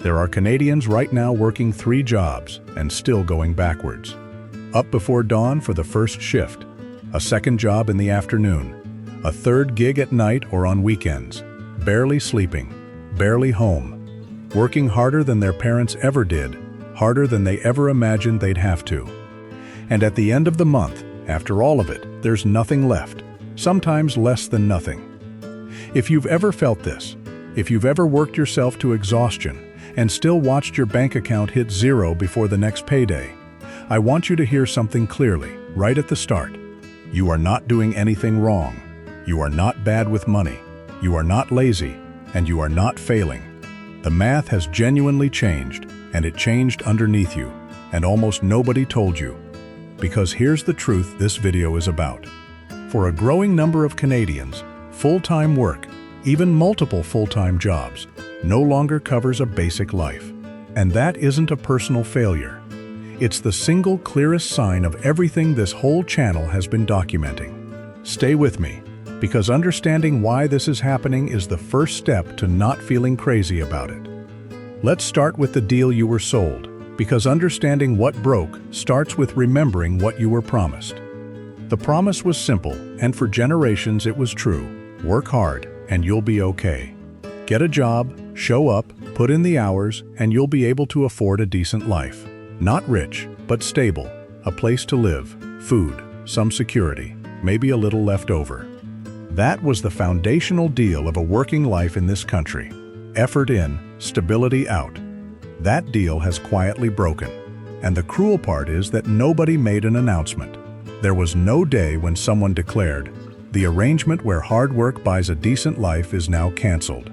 There are Canadians right now working 3 jobs and still going backwards. Up before dawn for the first shift, a second job in the afternoon, a third gig at night or on weekends, barely sleeping, barely home, working harder than their parents ever did, harder than they ever imagined they'd have to. And at the end of the month, after all of it, there's nothing left, sometimes less than nothing. If you've ever felt this, if you've ever worked yourself to exhaustion and still watched your bank account hit 0 before the next payday, I want you to hear something clearly, right at the start. You are not doing anything wrong. You are not bad with money. You are not lazy, and you are not failing. The math has genuinely changed, and it changed underneath you, and almost nobody told you. Because here's the truth this video is about. For a growing number of Canadians, full-time work, even multiple full-time jobs, no longer covers a basic life. And that isn't a personal failure. It's the single clearest sign of everything this whole channel has been documenting. Stay with me, because understanding why this is happening is the first step to not feeling crazy about it. Let's start with the deal you were sold, because understanding what broke starts with remembering what you were promised. The promise was simple, and for generations it was true. Work hard, and you'll be okay. Get a job, show up, put in the hours, and you'll be able to afford a decent life. Not rich, but stable, a place to live, food, some security, maybe a little left over. That was the foundational deal of a working life in this country. Effort in, stability out. That deal has quietly broken. And the cruel part is that nobody made an announcement. There was no day when someone declared, the arrangement where hard work buys a decent life is now canceled.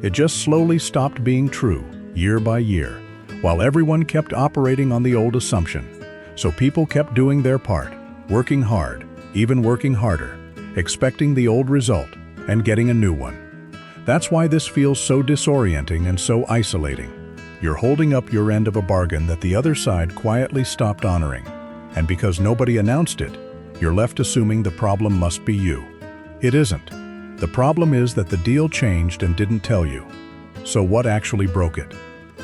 It just slowly stopped being true, year by year, while everyone kept operating on the old assumption. So people kept doing their part, working hard, even working harder, expecting the old result and getting a new one. That's why this feels so disorienting and so isolating. You're holding up your end of a bargain that the other side quietly stopped honoring. And because nobody announced it, you're left assuming the problem must be you. It isn't. The problem is that the deal changed and didn't tell you. So what actually broke it?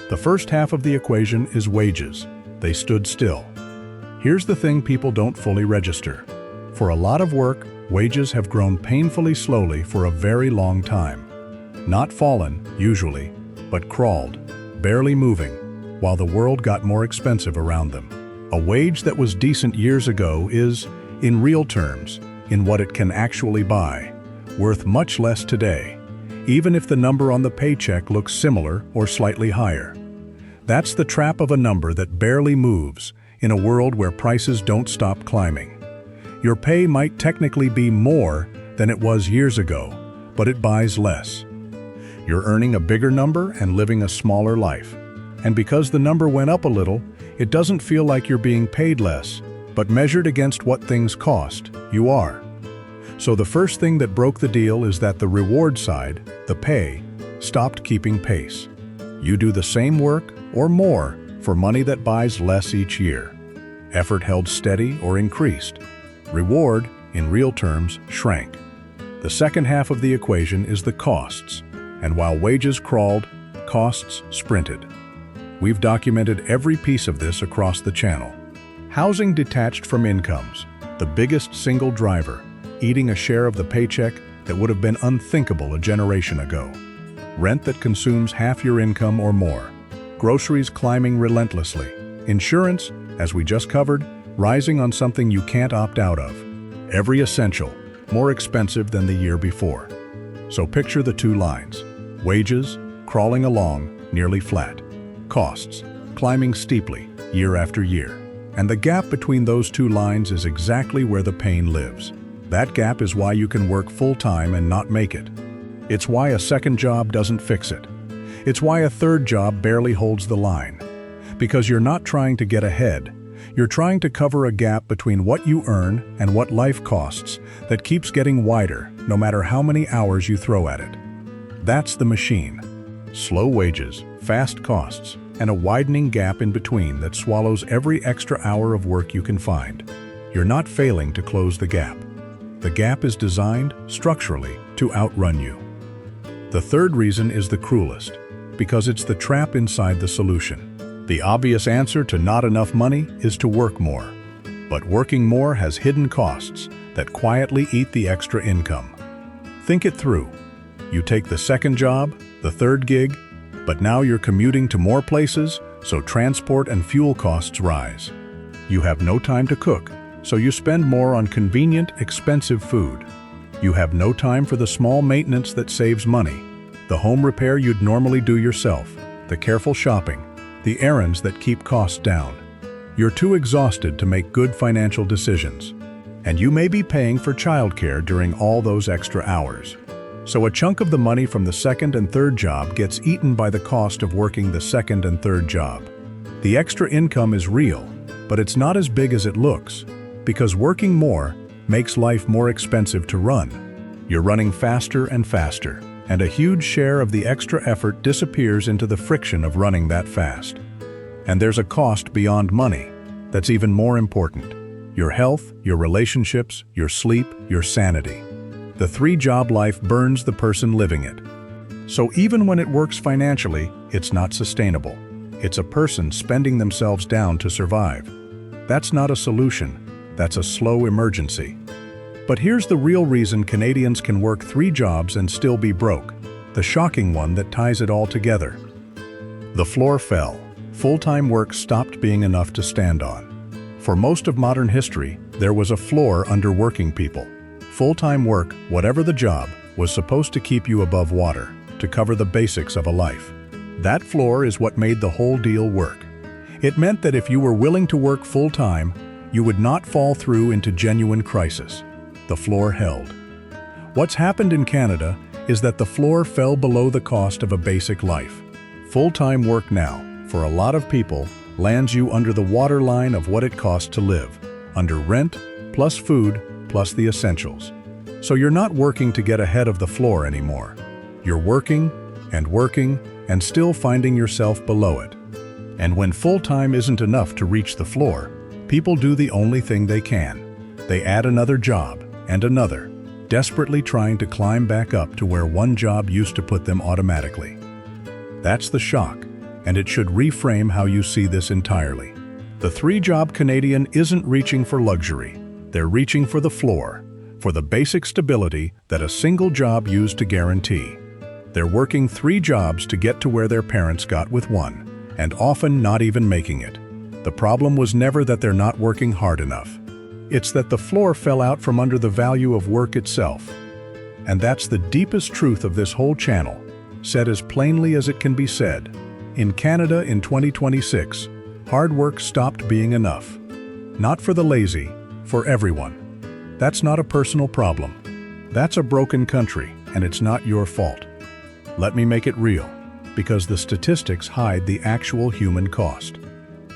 The first half of the equation is wages. They stood still. Here's the thing people don't fully register. For a lot of work, wages have grown painfully slowly for a very long time. Not fallen, usually, but crawled, barely moving, while the world got more expensive around them. A wage that was decent years ago is, in real terms, in what it can actually buy, worth much less today, even if the number on the paycheck looks similar or slightly higher. That's the trap of a number that barely moves in a world where prices don't stop climbing. Your pay might technically be more than it was years ago, but it buys less. You're earning a bigger number and living a smaller life. And because the number went up a little, it doesn't feel like you're being paid less, but measured against what things cost, you are. So the first thing that broke the deal is that the reward side, the pay, stopped keeping pace. You do the same work or more for money that buys less each year. Effort held steady or increased. Reward, in real terms, shrank. The second half of the equation is the costs, and while wages crawled, costs sprinted. We've documented every piece of this across the channel. Housing detached from incomes, the biggest single driver, eating a share of the paycheck that would have been unthinkable a generation ago. Rent that consumes half your income or more. Groceries climbing relentlessly. Insurance, as we just covered, rising on something you can't opt out of. Every essential, more expensive than the year before. So picture the two lines. Wages, crawling along, nearly flat. Costs, climbing steeply, year after year. And the gap between those two lines is exactly where the pain lives. That gap is why you can work full-time and not make it. It's why a second job doesn't fix it. It's why a third job barely holds the line. Because you're not trying to get ahead. You're trying to cover a gap between what you earn and what life costs that keeps getting wider no matter how many hours you throw at it. That's the machine. Slow wages, fast costs, and a widening gap in between that swallows every extra hour of work you can find. You're not failing to close the gap. The gap is designed, structurally, to outrun you. The third reason is the cruelest, because it's the trap inside the solution. The obvious answer to not enough money is to work more. But working more has hidden costs that quietly eat the extra income. Think it through. You take the second job, the third gig, but now you're commuting to more places, so transport and fuel costs rise. You have no time to cook, so you spend more on convenient, expensive food. You have no time for the small maintenance that saves money, the home repair you'd normally do yourself, the careful shopping, the errands that keep costs down. You're too exhausted to make good financial decisions, and you may be paying for childcare during all those extra hours. So a chunk of the money from the second and third job gets eaten by the cost of working the second and third job. The extra income is real, but it's not as big as it looks, because working more makes life more expensive to run. You're running faster and faster, and a huge share of the extra effort disappears into the friction of running that fast. And there's a cost beyond money that's even more important: your health, your relationships, your sleep, your sanity. The three-job life burns the person living it. So even when it works financially, it's not sustainable. It's a person spending themselves down to survive. That's not a solution. That's a slow emergency. But here's the real reason Canadians can work 3 jobs and still be broke, the shocking one that ties it all together. The floor fell. Full-time work stopped being enough to stand on. For most of modern history, there was a floor under working people. Full-time work, whatever the job, was supposed to keep you above water, to cover the basics of a life. That floor is what made the whole deal work. It meant that if you were willing to work full-time, you would not fall through into genuine crisis. The floor held. What's happened in Canada is that the floor fell below the cost of a basic life. Full-time work now, for a lot of people, lands you under the waterline of what it costs to live, under rent, plus food, plus the essentials. So you're not working to get ahead of the floor anymore. You're working and still finding yourself below it. And when full-time isn't enough to reach the floor, people do the only thing they can. They add another job and another, desperately trying to climb back up to where one job used to put them automatically. That's the shock, and it should reframe how you see this entirely. The 3-job Canadian isn't reaching for luxury. They're reaching for the floor, for the basic stability that a single job used to guarantee. They're working 3 jobs to get to where their parents got with one, and often not even making it. The problem was never that they're not working hard enough. It's that the floor fell out from under the value of work itself. And that's the deepest truth of this whole channel, said as plainly as it can be said. In Canada in 2026, hard work stopped being enough. Not for the lazy, for everyone. That's not a personal problem. That's a broken country, and it's not your fault. Let me make it real, because the statistics hide the actual human cost.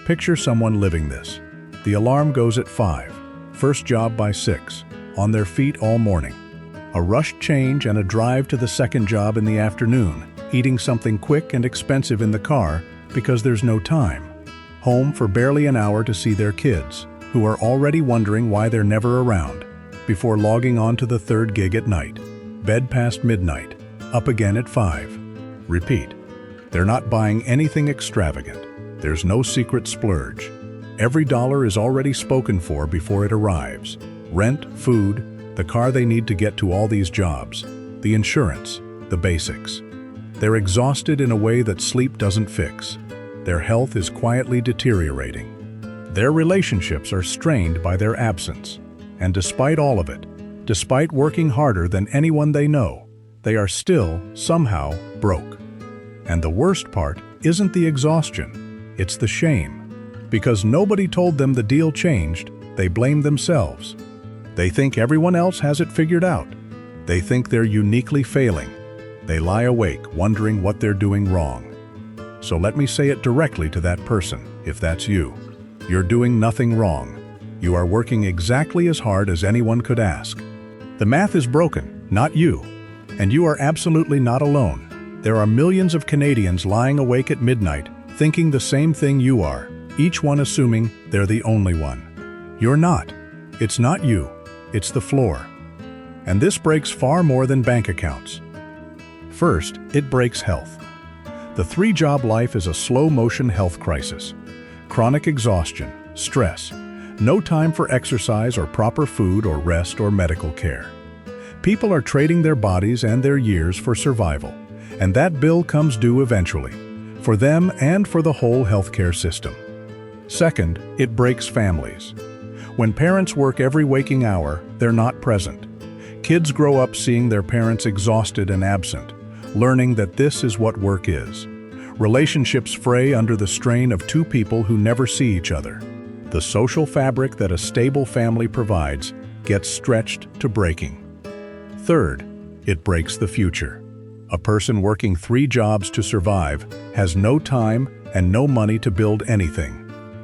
Picture someone living this. The alarm goes at 5, first job by 6, on their feet all morning. A rushed change and a drive to the second job in the afternoon, eating something quick and expensive in the car because there's no time. Home for barely an hour to see their kids, who are already wondering why they're never around, before logging on to the third gig at night. Bed past midnight, up again at 5. Repeat. They're not buying anything extravagant. There's no secret splurge. Every dollar is already spoken for before it arrives. Rent, food, the car they need to get to all these jobs, the insurance, the basics. They're exhausted in a way that sleep doesn't fix. Their health is quietly deteriorating. Their relationships are strained by their absence. And despite all of it, despite working harder than anyone they know, they are still, somehow, broke. And the worst part isn't the exhaustion, it's the shame. Because nobody told them the deal changed, they blame themselves. They think everyone else has it figured out. They think they're uniquely failing. They lie awake wondering what they're doing wrong. So let me say it directly to that person, if that's you. You're doing nothing wrong. You are working exactly as hard as anyone could ask. The math is broken, not you. And you are absolutely not alone. There are millions of Canadians lying awake at midnight, thinking the same thing you are, each one assuming they're the only one. You're not. It's not you. It's the floor. And this breaks far more than bank accounts. First, it breaks health. The three-job life is a slow-motion health crisis. Chronic exhaustion, stress, no time for exercise or proper food or rest or medical care. People are trading their bodies and their years for survival, and that bill comes due eventually, for them and for the whole healthcare system. Second, it breaks families. When parents work every waking hour, they're not present. Kids grow up seeing their parents exhausted and absent, learning that this is what work is. Relationships fray under the strain of two people who never see each other. The social fabric that a stable family provides gets stretched to breaking. Third, it breaks the future. A person working 3 jobs to survive has no time and no money to build anything.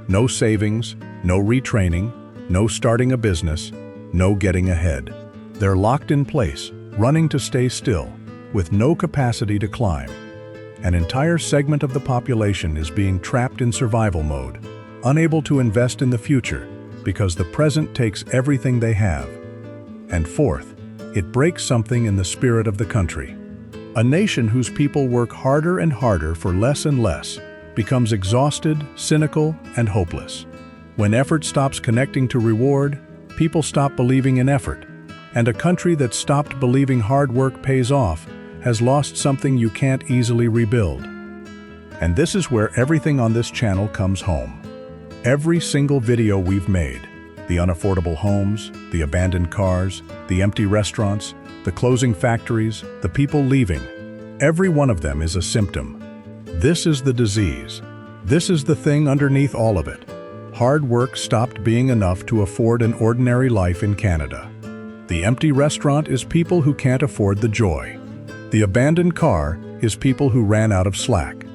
No savings, no retraining, no starting a business, no getting ahead. They're locked in place, running to stay still, with no capacity to climb. An entire segment of the population is being trapped in survival mode, unable to invest in the future because the present takes everything they have. And fourth, it breaks something in the spirit of the country. A nation whose people work harder and harder for less and less becomes exhausted, cynical, and hopeless. When effort stops connecting to reward, people stop believing in effort. And a country that stopped believing hard work pays off has lost something you can't easily rebuild. And this is where everything on this channel comes home. Every single video we've made, the unaffordable homes, the abandoned cars, the empty restaurants, the closing factories, the people leaving, every one of them is a symptom. This is the disease. This is the thing underneath all of it. Hard work stopped being enough to afford an ordinary life in Canada. The empty restaurant is people who can't afford the joy. The abandoned car is people who ran out of slack.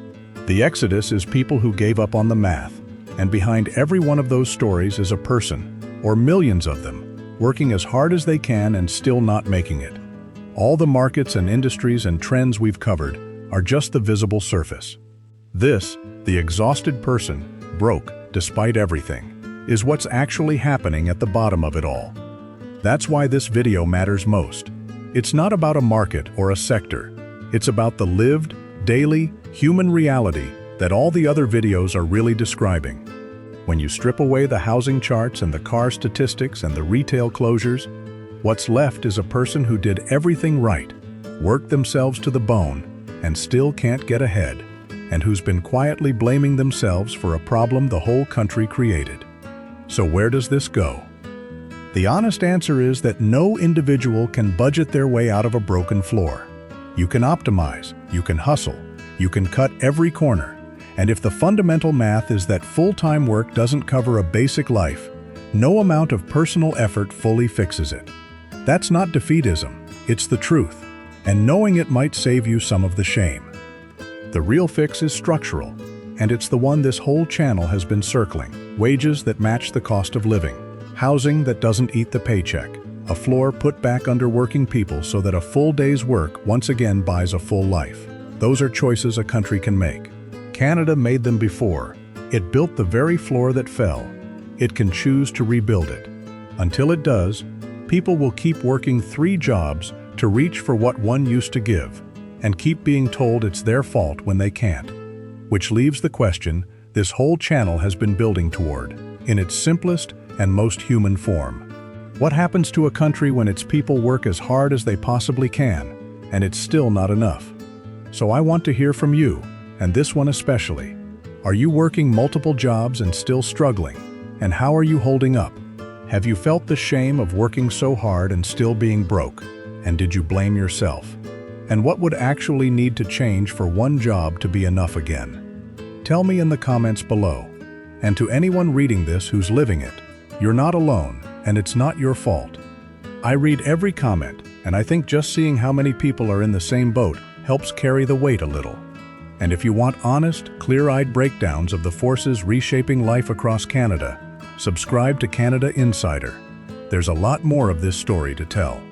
The exodus is people who gave up on the math. And behind every one of those stories is a person, or millions of them, working as hard as they can and still not making it. All the markets and industries and trends we've covered are just the visible surface. This, the exhausted person, broke despite everything, is what's actually happening at the bottom of it all. That's why this video matters most. It's not about a market or a sector. It's about the lived, daily, human reality that all the other videos are really describing. When you strip away the housing charts and the car statistics and the retail closures, what's left is a person who did everything right, worked themselves to the bone, and still can't get ahead, and who's been quietly blaming themselves for a problem the whole country created. So where does this go? The honest answer is that no individual can budget their way out of a broken floor. You can optimize, you can hustle, you can cut every corner, and if the fundamental math is that full-time work doesn't cover a basic life, no amount of personal effort fully fixes it. That's not defeatism, it's the truth, and knowing it might save you some of the shame. The real fix is structural, and it's the one this whole channel has been circling. Wages that match the cost of living. Housing that doesn't eat the paycheck. A floor put back under working people so that a full day's work once again buys a full life. Those are choices a country can make. Canada made them before. It built the very floor that fell. It can choose to rebuild it. Until it does, people will keep working 3 jobs to reach for what one used to give, and keep being told it's their fault when they can't. Which leaves the question this whole channel has been building toward, in its simplest and most human form. What happens to a country when its people work as hard as they possibly can, and it's still not enough? So I want to hear from you, and this one especially. Are you working multiple jobs and still struggling? And how are you holding up? Have you felt the shame of working so hard and still being broke? And did you blame yourself? And what would actually need to change for one job to be enough again? Tell me in the comments below. And to anyone reading this who's living it, you're not alone, and it's not your fault. I read every comment, and I think just seeing how many people are in the same boat helps carry the weight a little. And if you want honest, clear-eyed breakdowns of the forces reshaping life across Canada, subscribe to Canada Insider. There's a lot more of this story to tell.